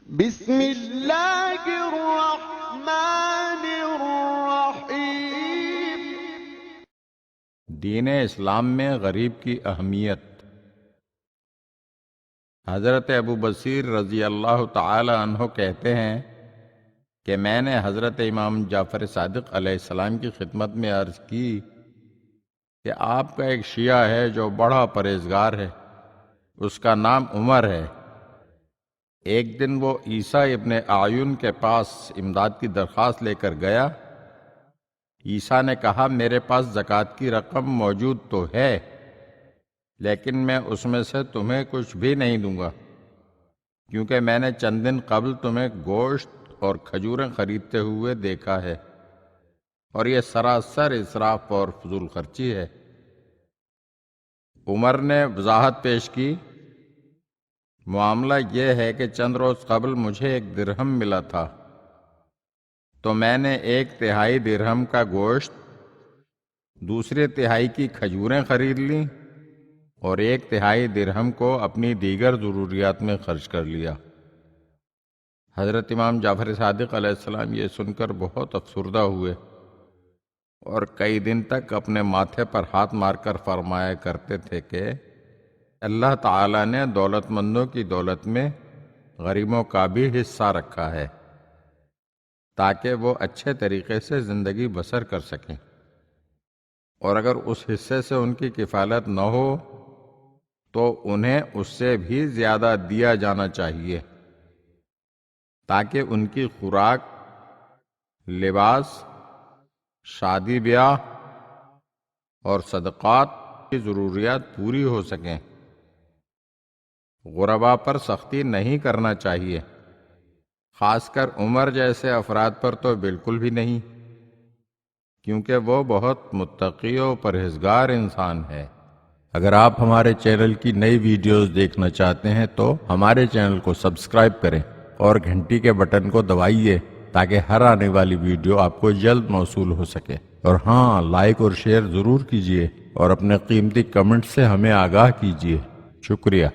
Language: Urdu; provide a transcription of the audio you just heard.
بسم اللہ الرحمن الرحیم۔ دین اسلام میں غریب کی اہمیت۔ حضرت ابو بصیر رضی اللہ تعالی عنہ کہتے ہیں کہ میں نے حضرت امام جعفر صادق علیہ السلام کی خدمت میں عرض کی کہ آپ کا ایک شیعہ ہے جو بڑا پرہیزگار ہے، اس کا نام عمر ہے۔ ایک دن وہ عیسیٰ ابن اعین کے پاس امداد کی درخواست لے کر گیا۔ عیسیٰ نے کہا، میرے پاس زکوٰۃ کی رقم موجود تو ہے، لیکن میں اس میں سے تمہیں کچھ بھی نہیں دوں گا، کیونکہ میں نے چند دن قبل تمہیں گوشت اور کھجوریں خریدتے ہوئے دیکھا ہے، اور یہ سراسر اسراف اور فضول خرچی ہے۔ عمر نے وضاحت پیش کی، معاملہ یہ ہے کہ چند روز قبل مجھے ایک درہم ملا تھا، تو میں نے 1/3 درہم کا گوشت، 2/3 کی کھجوریں خرید لیں اور 1/3 درہم کو اپنی دیگر ضروریات میں خرچ کر لیا۔ حضرت امام جعفر صادق علیہ السلام یہ سن کر بہت افسردہ ہوئے اور کئی دن تک اپنے ماتھے پر ہاتھ مار کر فرمایا کرتے تھے کہ اللہ تعالیٰ نے دولت مندوں کی دولت میں غریبوں کا بھی حصہ رکھا ہے تاکہ وہ اچھے طریقے سے زندگی بسر کر سکیں، اور اگر اس حصے سے ان کی کفالت نہ ہو تو انہیں اس سے بھی زیادہ دیا جانا چاہیے تاکہ ان کی خوراک، لباس، شادی بیاہ اور صدقات کی ضروریات پوری ہو سکیں۔ غرباء پر سختی نہیں کرنا چاہیے، خاص کر عمر جیسے افراد پر تو بالکل بھی نہیں، کیونکہ وہ بہت متقی و پرہیزگار انسان ہے۔ اگر آپ ہمارے چینل کی نئی ویڈیوز دیکھنا چاہتے ہیں تو ہمارے چینل کو سبسکرائب کریں اور گھنٹی کے بٹن کو دبائیے تاکہ ہر آنے والی ویڈیو آپ کو جلد موصول ہو سکے۔ اور ہاں، لائک اور شیئر ضرور کیجیے اور اپنے قیمتی کمنٹ سے ہمیں آگاہ کیجیے۔ شکریہ۔